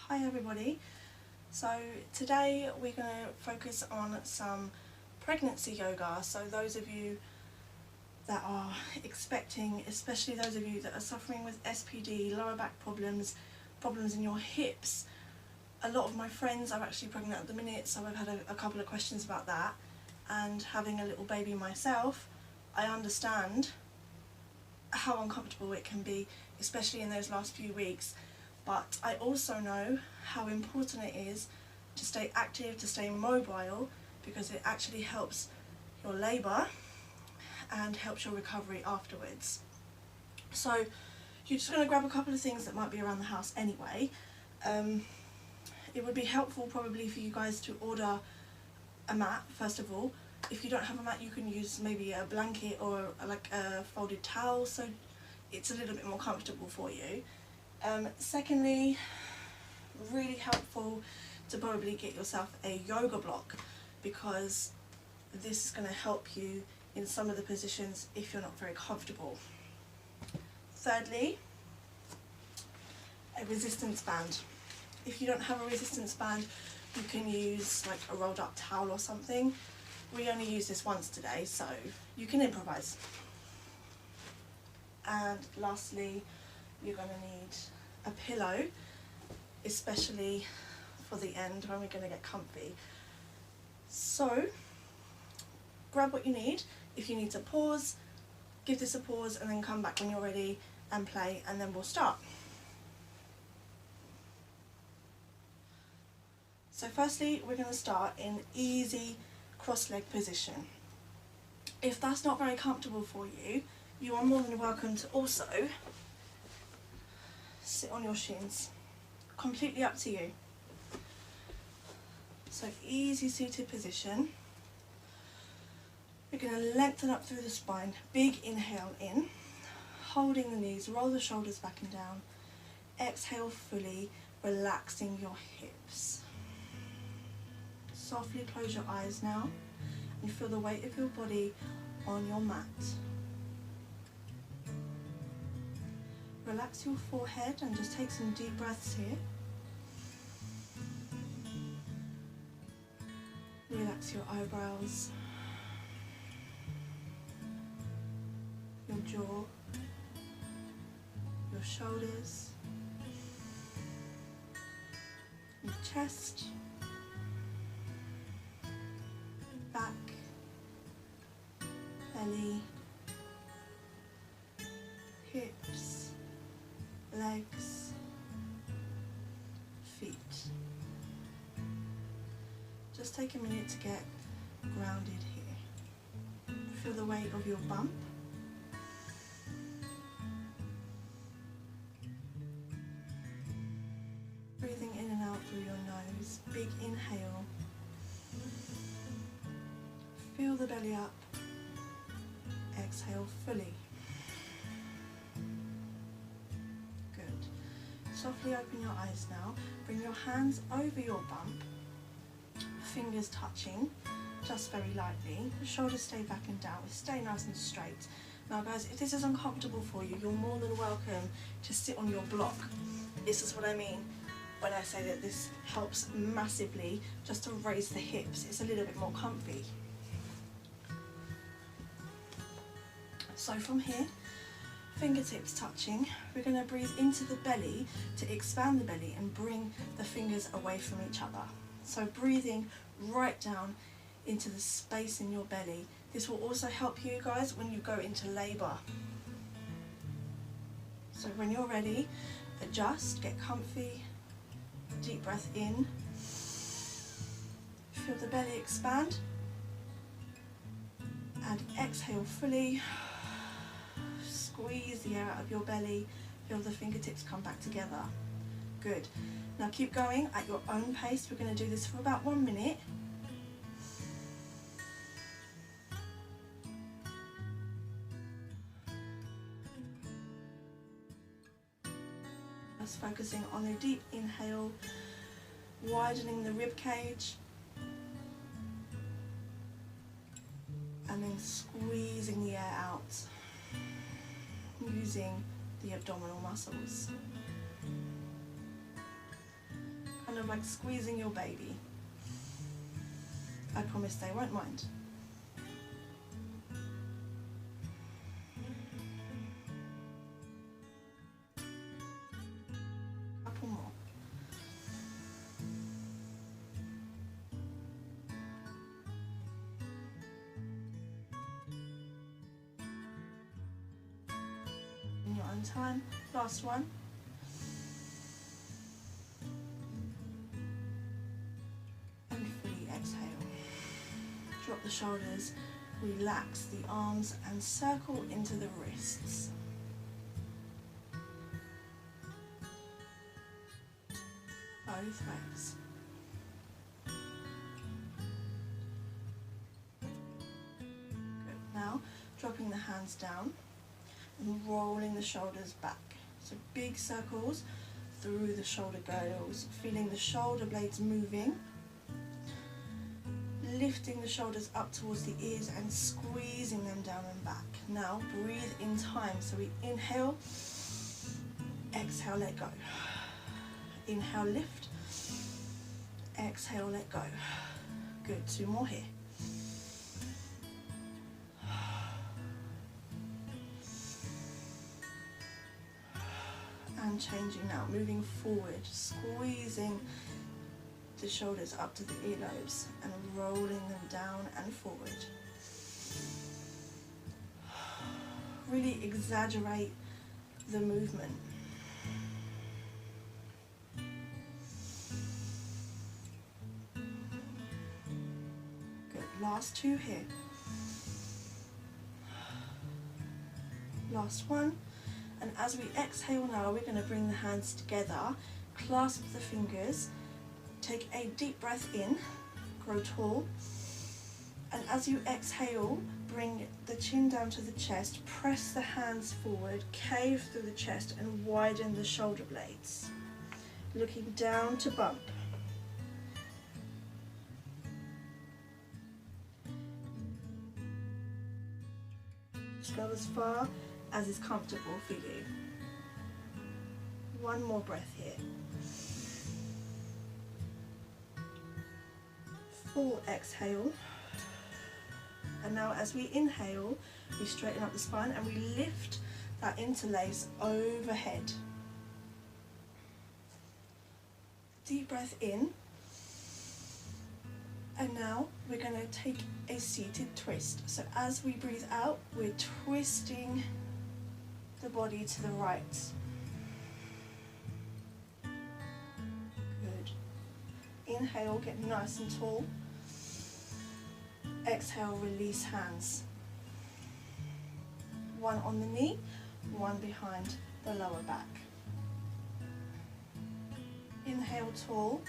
Hi everybody. So today we're going to focus on some pregnancy yoga. So those of you that are expecting, especially those of you that are suffering with SPD, lower back problems, problems in your hips. A lot of my friends are actually pregnant at the minute, so I've had a couple of questions about that. And having a little baby myself, I understand how uncomfortable it can be, especially in those last few weeks. But I also know how important it is to stay active, to stay mobile, because it actually helps your labour and helps your recovery afterwards. So you're just going to grab a couple of things that might be around the house anyway. It would be helpful probably for you guys to order a mat first of all. If you don't have a mat, you can use maybe a blanket or like a folded towel, so it's a little bit more comfortable for you. Secondly, really helpful to probably get yourself a yoga block, because this is going to help you in some of the positions if you're not very comfortable. Thirdly, a resistance band. If you don't have a resistance band, you can use like a rolled up towel or something. We only use this once today, so you can improvise. And lastly, you're going to need a pillow, especially for the end when we're going to get comfy. So grab what you need. If you need to pause, give this a pause and then come back when you're ready and play, and then we'll start. So firstly, we're going to start in easy cross-leg position. If that's not very comfortable for you, you are more than welcome to also sit on your shins. Completely up to you. So easy seated position. We're going to lengthen up through the spine. Big inhale in, holding the knees, roll the shoulders back and down. Exhale fully, relaxing your hips. Softly close your eyes now and feel the weight of your body on your mat. Relax your forehead and just take some deep breaths here. Relax your eyebrows, your jaw, your shoulders, your chest, back, belly, hips, legs, feet. Just take a minute to get grounded here. Feel the weight of your bump. Breathing in and out through your nose. Big inhale. Feel the belly up. Exhale fully. Softly open your eyes now. Bring your hands over your bump, fingers touching, just very lightly. The shoulders stay back and down. Stay nice and straight. Now guys, if this is uncomfortable for you, you're more than welcome to sit on your block. This is what I mean when I say that this helps massively just to raise the hips. It's a little bit more comfy. So from here, fingertips touching, we're going to breathe into the belly to expand the belly and bring the fingers away from each other. So breathing right down into the space in your belly. This will also help you guys when you go into labour. So when you're ready, adjust, get comfy, deep breath in, feel the belly expand, and exhale fully. Squeeze the air out of your belly, feel the fingertips come back together. Good. Now keep going at your own pace. We're going to do this for about 1 minute. Just focusing on a deep inhale, widening the rib cage, and then squeezing the air out, using the abdominal muscles. of like squeezing your baby. I promise they won't mind. Couple more. In your own time. Last one. And fully exhale. Drop the shoulders, relax the arms and circle into the wrists. Both ways. Good. Now, dropping the hands down and rolling the shoulders back. So big circles through the shoulder girdles, feeling the shoulder blades moving. Lifting the shoulders up towards the ears and squeezing them down and back. Now breathe in time. So we inhale, exhale, let go. Inhale, lift, exhale, let go. Good, 2 more here. And changing now, moving forward, squeezing the shoulders up to the earlobes and rolling them down and forward. Really exaggerate the movement. Good, last 2 here. Last one. And as we exhale now, we're going to bring the hands together, clasp the fingers, take a deep breath in, grow tall, and as you exhale, bring the chin down to the chest, press the hands forward, cave through the chest and widen the shoulder blades, looking down to bump. Just go as far as is comfortable for you. One more breath here. Full exhale. And now as we inhale, we straighten up the spine and we lift that interlace overhead. Deep breath in. And now we're going to take a seated twist. So as we breathe out, we're twisting the body to the right. Good. Inhale, get nice and tall. Exhale, release hands. One on the knee, one behind the lower back. Inhale, tall.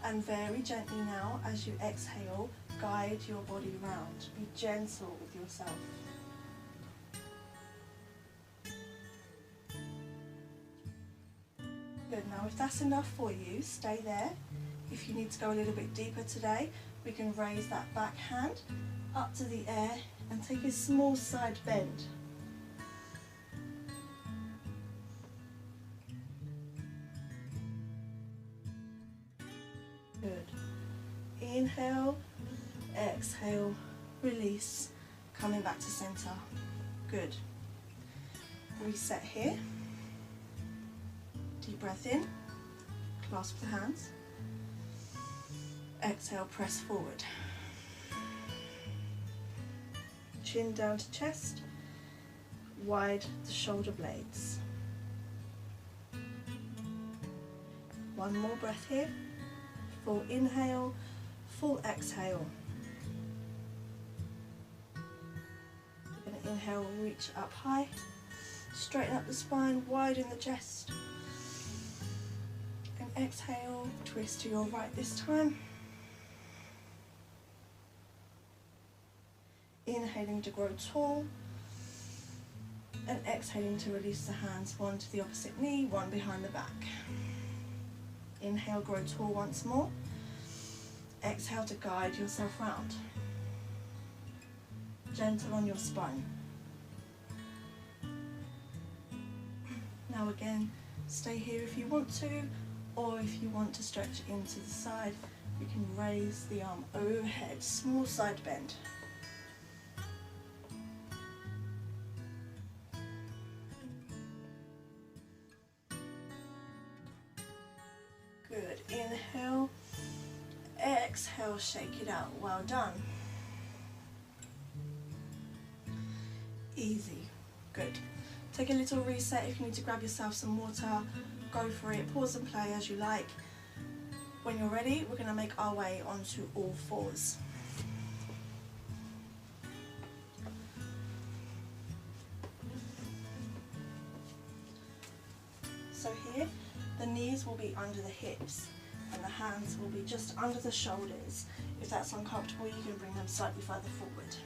And very gently now, as you exhale, guide your body round. Be gentle with yourself. Good, now if that's enough for you, stay there. If you need to go a little bit deeper today, we can raise that back hand up to the air and take a small side bend. Good. Inhale, exhale, release, coming back to center. Good. Reset here. Deep breath in, clasp the hands. Exhale, press forward. Chin down to chest, wide the shoulder blades. One more breath here. Full inhale, full exhale. We're going to inhale, reach up high, straighten up the spine, widen the chest. And exhale, twist to your right this time. Inhaling to grow tall. And exhaling to release the hands, one to the opposite knee, one behind the back. Inhale, grow tall once more. Exhale to guide yourself round. Gentle on your spine. Now again, stay here if you want to, or if you want to stretch into the side, you can raise the arm overhead, small side bend. Good, inhale, exhale, shake it out, well done. Easy, good. Take a little reset. If you need to grab yourself some water, go for it, pause and play as you like. When you're ready, we're going to make our way onto all fours. So here, the knees will be under the hips and the hands will be just under the shoulders. If that's uncomfortable, you can bring them slightly further forward.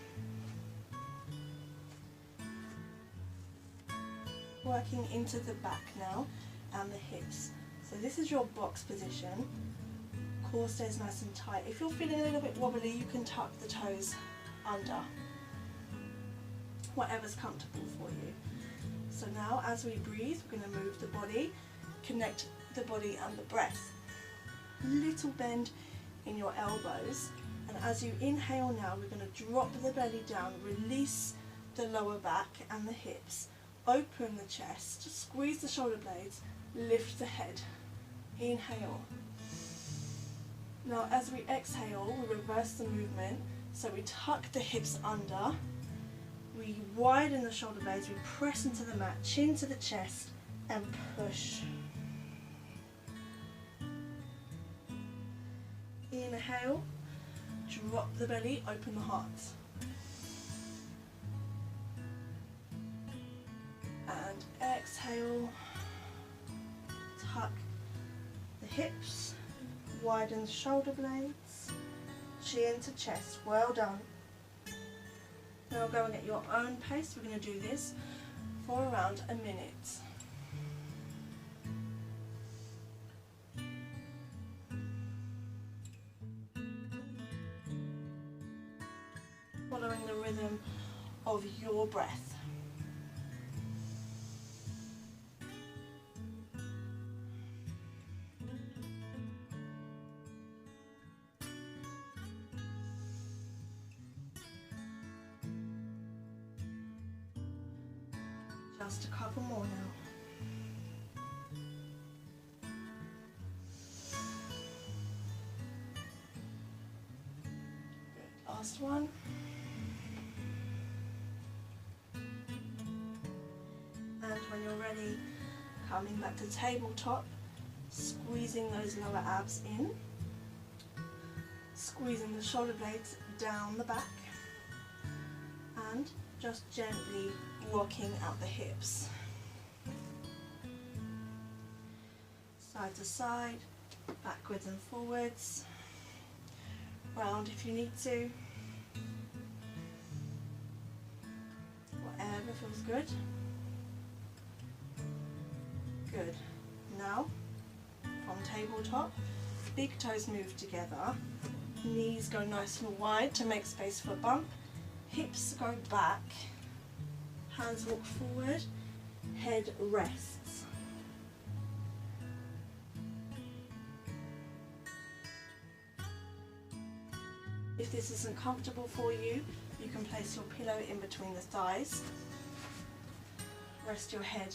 Working into the back now and the hips. So this is your box position. Core stays nice and tight. If you're feeling a little bit wobbly, you can tuck the toes under. Whatever's comfortable for you. So now as we breathe, we're going to move the body, connect the body and the breath. Little bend in your elbows, and as you inhale now, we're going to drop the belly down, release the lower back and the hips, open the chest, squeeze the shoulder blades, lift the head. Inhale. Now as we exhale, we reverse the movement, so we tuck the hips under, we widen the shoulder blades, we press into the mat, chin to the chest and push. Inhale, drop the belly, open the heart. And exhale, tuck the hips, widen the shoulder blades, chin to chest, well done. Now going at your own pace, we're going to do this for around a minute. Following the rhythm of your breath. Just a couple more now. Good. Last one. And when you're ready, coming back to tabletop, squeezing those lower abs in, squeezing the shoulder blades down the back, and just gently rocking out the hips. Side to side, backwards and forwards, round if you need to. Whatever feels good. Good. Now, from tabletop, big toes move together, knees go nice and wide to make space for bump, hips go back, hands walk forward, head rests. If this isn't comfortable for you, you can place your pillow in between the thighs, rest your head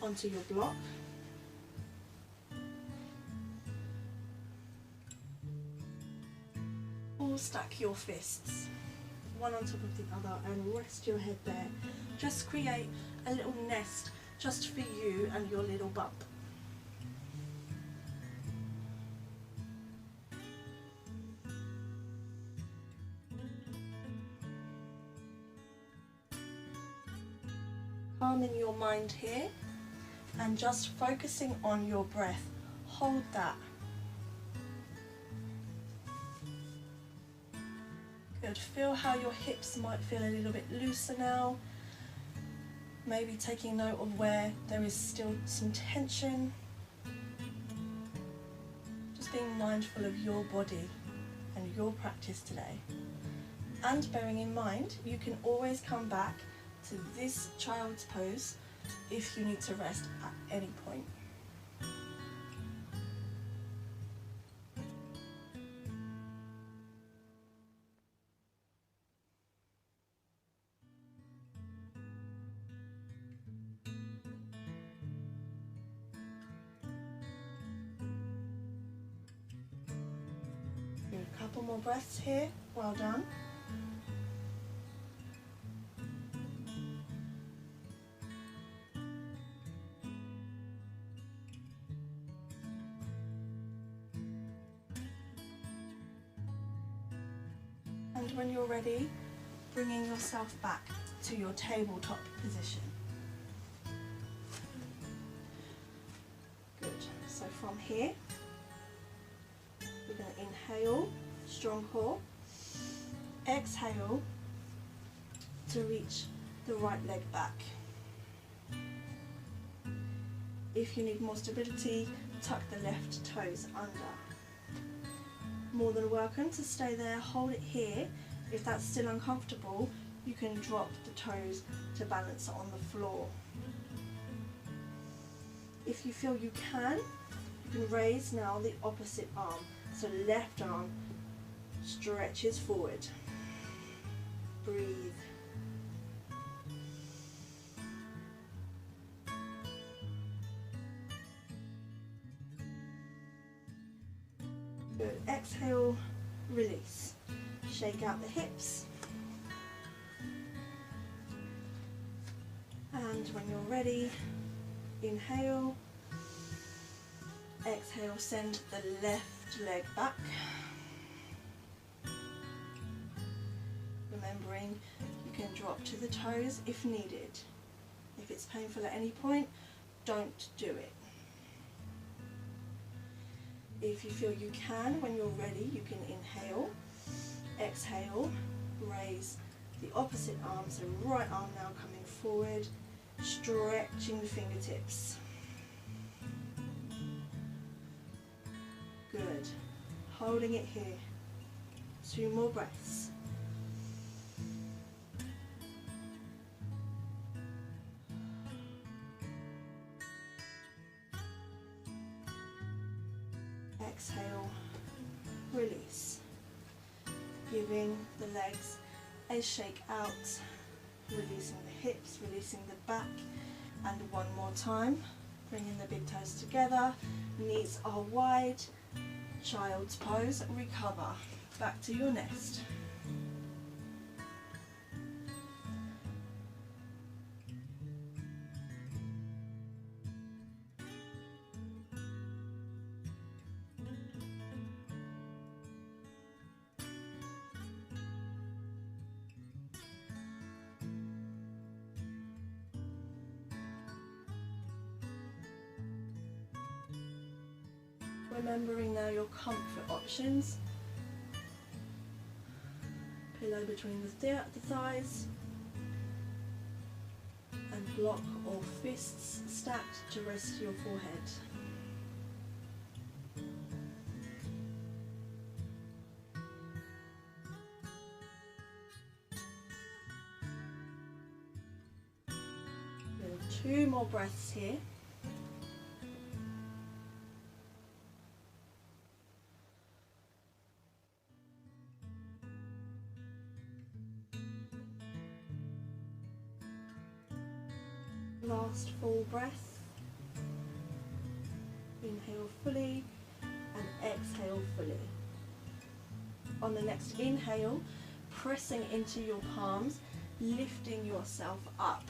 onto your block. Or stack your fists, one on top of the other, and rest your head there. Just create a little nest just for you and your little bump. Calming your mind here and just focusing on your breath. Hold that. Good. Feel how your hips might feel a little bit looser now. Maybe taking note of where there is still some tension. Just being mindful of your body and your practice today. And bearing in mind, you can always come back to this child's pose if you need to rest at any point. couple more breaths here. Well done. And when you're ready, bringing yourself back to your tabletop position. Good. So from here, we're going to inhale, strong core. Exhale to reach the right leg back. If you need more stability, tuck the left toes under. More than welcome to stay there, hold it here. If that's still uncomfortable, you can drop the toes to balance on the floor. If you feel you can raise now the opposite arm. So left arm stretches forward. Breathe. Good. Exhale, release. Shake out the hips. And when you're ready, inhale. Exhale, send the left leg back. Remembering you can drop to the toes if needed. If it's painful at any point, don't do it. If you feel you can, when you're ready, you can inhale, exhale, raise the opposite arm, so right arm now coming forward, stretching the fingertips. Good. Holding it here. 2 more breaths. Exhale, release. Giving the legs a shake out, releasing the hips, releasing the back, and one more time. Bringing the big toes together, knees are wide, child's pose, recover. Back to your nest. Remembering now your comfort options. Pillow between the thighs, and block or fists stacked to rest your forehead. Then 2 more breaths here. Last full breath. Inhale fully and exhale fully. On the next inhale, pressing into your palms, lifting yourself up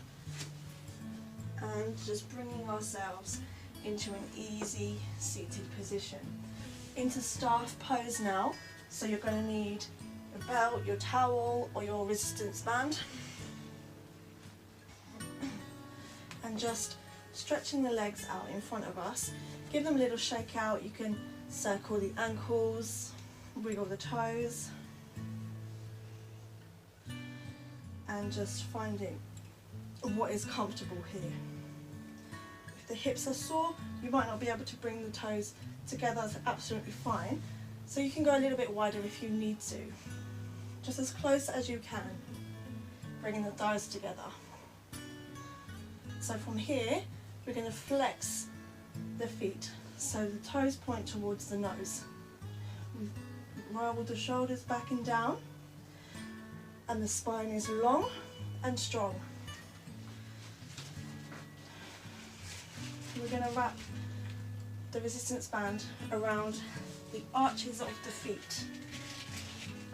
and just bringing ourselves into an easy seated position. Into staff pose now, so you're going to need your belt, your towel or your resistance band. And just stretching the legs out in front of us. Give them a little shake out. You can circle the ankles, wiggle the toes, and just finding what is comfortable here. If the hips are sore, you might not be able to bring the toes together. That's absolutely fine. So you can go a little bit wider if you need to. Just as close as you can, bringing the thighs together. So from here, we're going to flex the feet. So the toes point towards the nose. We roll the shoulders back and down. And the spine is long and strong. We're going to wrap the resistance band around the arches of the feet.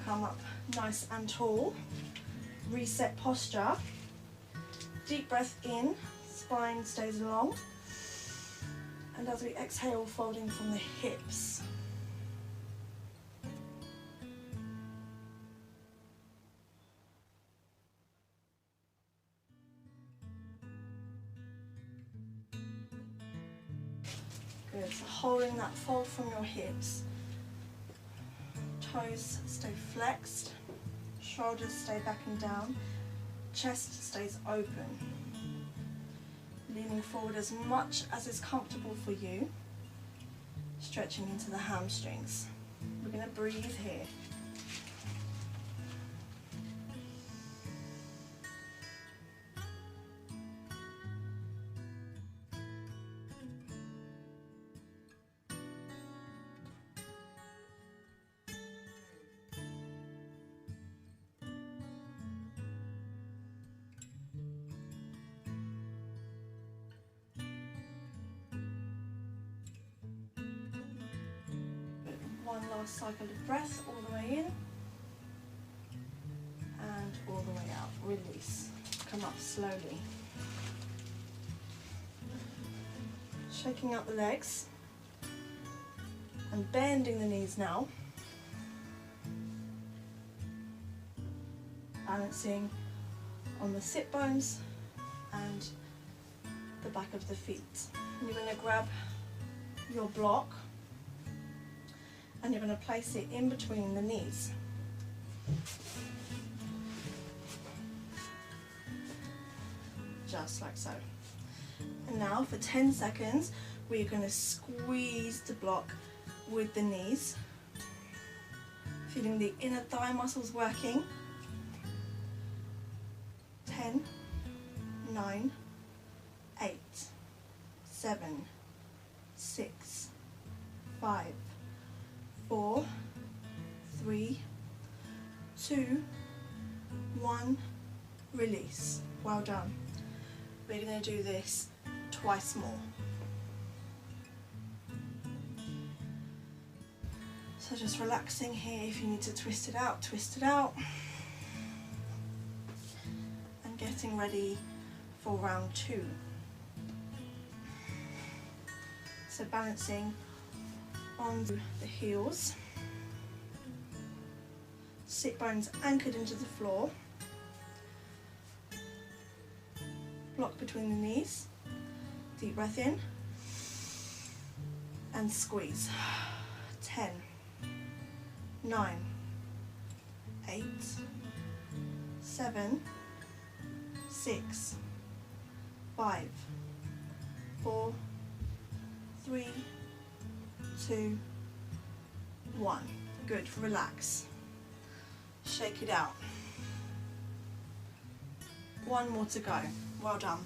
come up nice and tall. Reset posture. Deep breath in, spine stays long. And as we exhale, folding from the hips. Good, so holding that fold from your hips. Toes stay flexed, shoulders stay back and down, chest stays open. Leaning forward as much as is comfortable for you, stretching into the hamstrings. We're going to breathe here. One last cycle of breath all the way in and all the way out. Release. Come up slowly. Shaking out the legs and bending the knees now. Balancing on the sit bones and the back of the feet. And you're going to grab your block and you're going to place it in between the knees. Just like so. And now for 10 seconds, we're going to squeeze the block with the knees. Feeling the inner thigh muscles working. 10, 9, 8, 7, 6, 5, 4, 3, 2, 1, release. Well done. We're going to do this twice more. So just relaxing here. If you need to twist it out, twist it out. And getting ready for round 2. So balancing on the heels, sit bones anchored into the floor, block between the knees, deep breath in and squeeze. 10, 9, 8, 7, 6, 5, 4, 3, 2, 1. Good, relax. Shake it out. One more to go. Well done.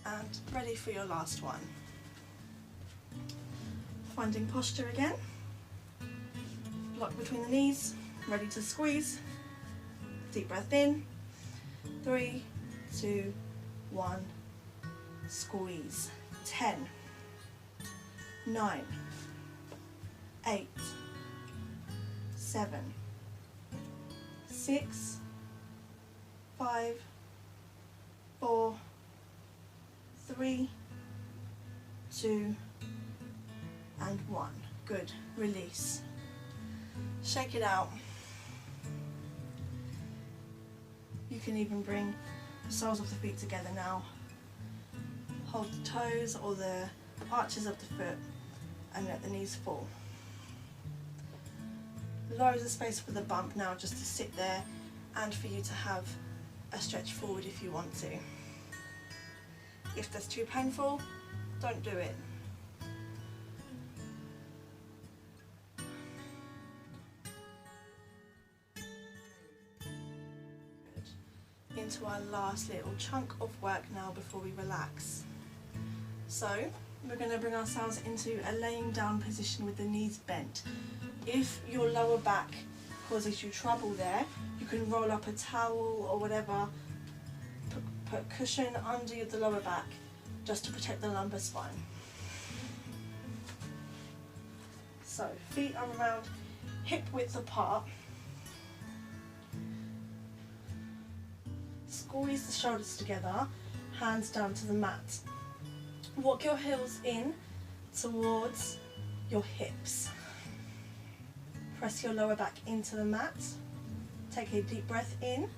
And ready for your last one. Finding posture again. Block between the knees, ready to squeeze. Deep breath in. 3, 2, 1. Squeeze. 10, 9, 8, 7, 6, 5, 4, 3, 2, and 1. Good. Release. Shake it out. You can even bring the soles of the feet together now. Hold the toes or the arches of the foot and let the knees fall. Loads of space for the bump now, just to sit there and for you to have a stretch forward if you want to. If that's too painful, don't do it. Good. Into our last little chunk of work now before we relax. So we're going to bring ourselves into a laying down position with the knees bent. If your lower back causes you trouble there, you can roll up a towel or whatever, Put cushion under the lower back just to protect the lumbar spine. So feet are around hip width apart. Squeeze the shoulders together, hands down to the mat. Walk your heels in towards your hips. Press your lower back into the mat. Take a deep breath in.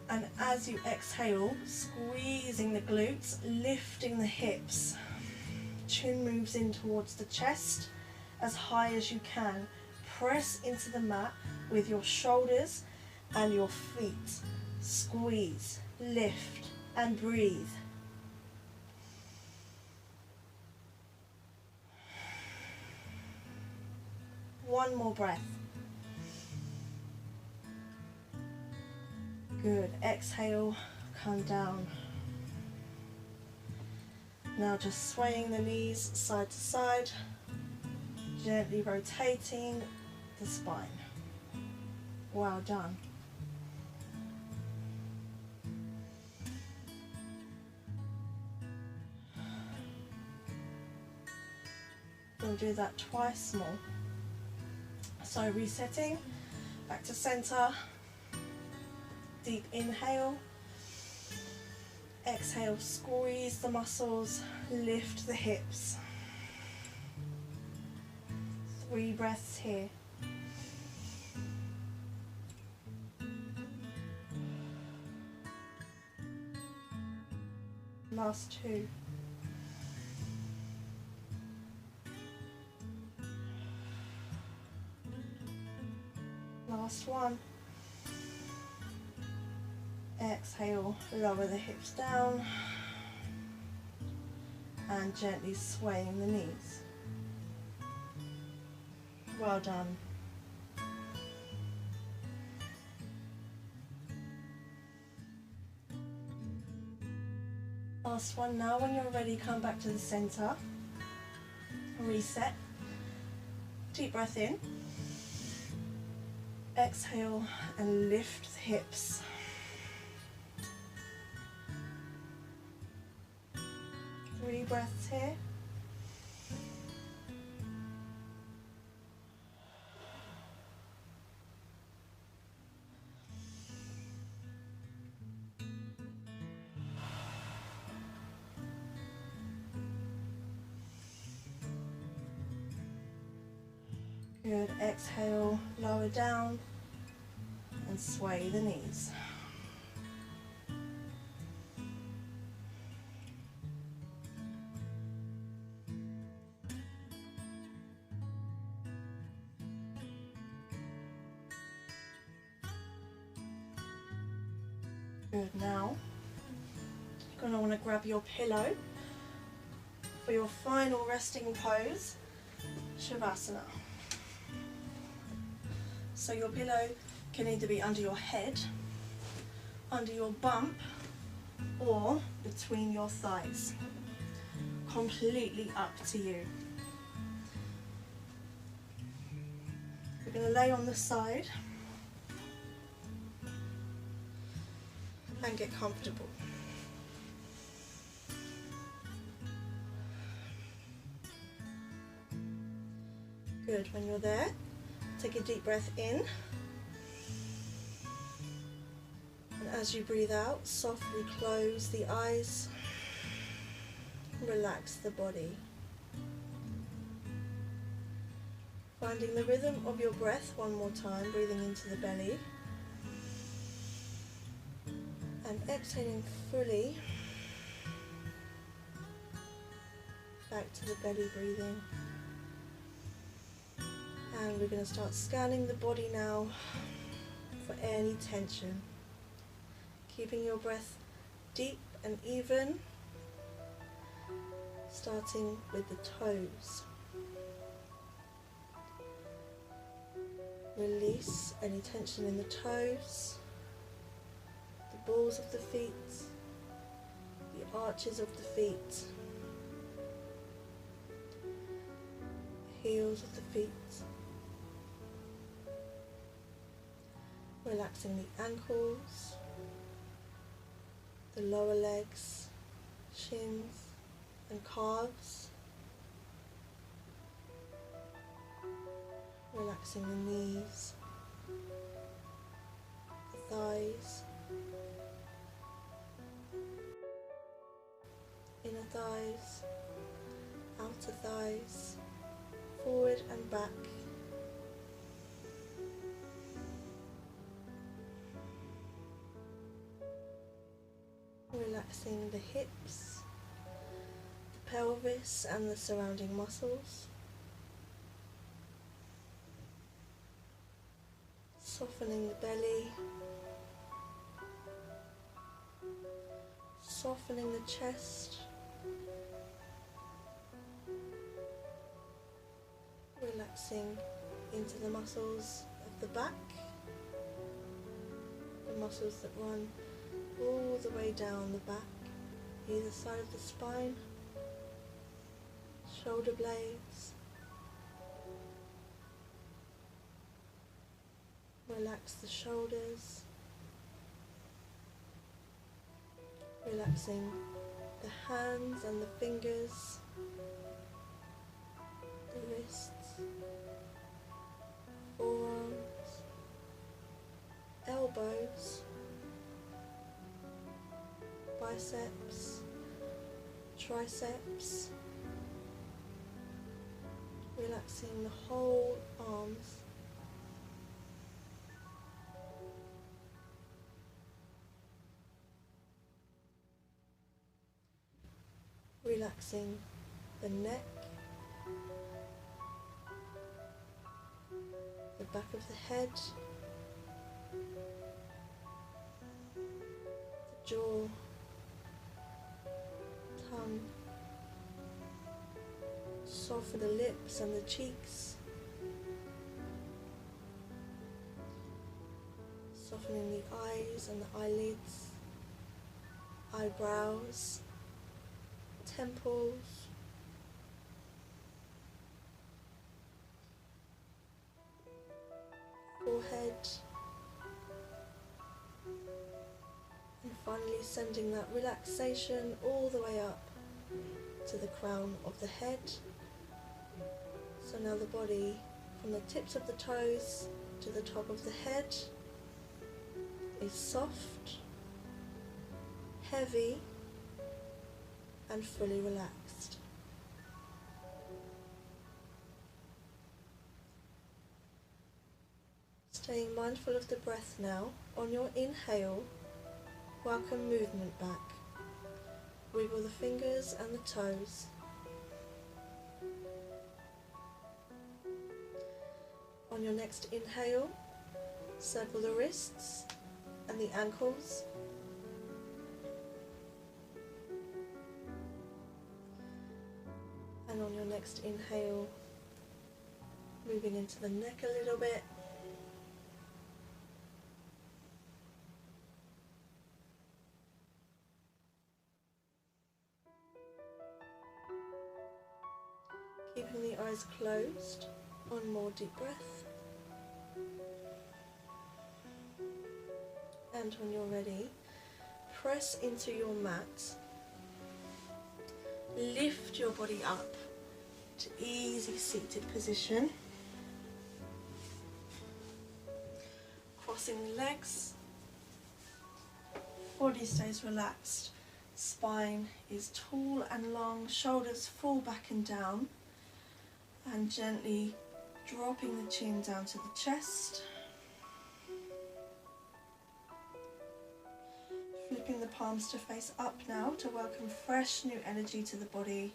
And as you exhale, squeezing the glutes, lifting the hips. Chin moves in towards the chest as high as you can. Press into the mat with your shoulders and your feet. Squeeze, lift, and breathe. One more breath. Good. Exhale, come down. Now just swaying the knees side to side, gently rotating the spine. Well done. We'll do that twice more. So resetting, back to center. Deep inhale, exhale, squeeze the muscles, lift the hips. 3 breaths here. Last 2. Last 1. Exhale, lower the hips down and gently swaying the knees. Well done. Last one. Now when you're ready, come back to the center. Reset. Deep breath in. Exhale and lift the hips. 3 breaths here. Good. Exhale, lower down and sway the knees. Good. Now you're going to want to grab your pillow for your final resting pose, Shavasana. So your pillow can either be under your head, under your bump, or between your thighs. Completely up to you. We're going to lay on the side and get comfortable. Good. When you're there, take a deep breath in, and as you breathe out, softly close the eyes, relax the body. Finding the rhythm of your breath one more time, breathing into the belly, and exhaling fully, back to the belly breathing. And we're going to start scanning the body now for any tension. Keeping your breath deep and even, starting with the toes. Release any tension in the toes, the balls of the feet, the arches of the feet, the heels of the feet. Relaxing the ankles, the lower legs, shins and calves. Relaxing the knees, the thighs, inner thighs, outer thighs, forward and back. Relaxing the hips, the pelvis and the surrounding muscles. Softening the belly, softening the chest, relaxing into the muscles of the back, the muscles that run all the way down the back, either side of the spine, shoulder blades. Relax the shoulders, relaxing the hands and the fingers, the wrists, forearms, elbows, biceps, triceps, relaxing the whole arms. Relaxing the neck, the back of the head, the jaw, tongue, soften the lips and the cheeks, softening the eyes and the eyelids, eyebrows, temples, forehead, and finally sending that relaxation all the way up to the crown of the head. So now the body, from the tips of the toes to the top of the head, is soft, heavy, and fully relaxed. Staying mindful of the breath now, on your inhale, welcome movement back. Wiggle the fingers and the toes. On your next inhale, circle the wrists and the ankles. And on your next inhale, moving into the neck a little bit. Keeping the eyes closed, one more deep breath. And when you're ready, press into your mat. Lift your body up to easy seated position. Crossing the legs. Body stays relaxed. Spine is tall and long. Shoulders fall back and down. And gently dropping the chin down to the chest. Flipping the palms to face up now to welcome fresh new energy to the body.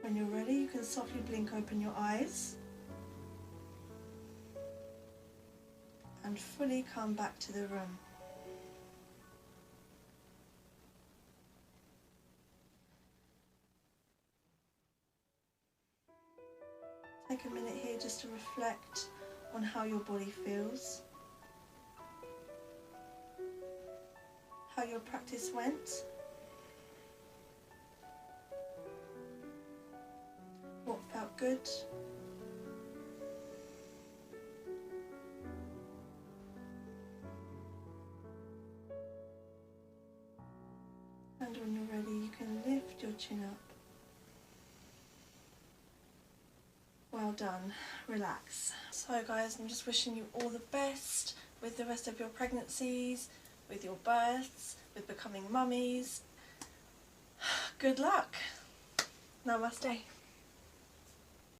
When you're ready, you can softly blink open your eyes and fully come back to the room. Take a minute here just to reflect on how your body feels, how your practice went, what felt good, when you're ready, you can lift your chin up. Well done, relax. So guys, I'm just wishing you all the best with the rest of your pregnancies, with your births, with becoming mummies. Good luck. Namaste.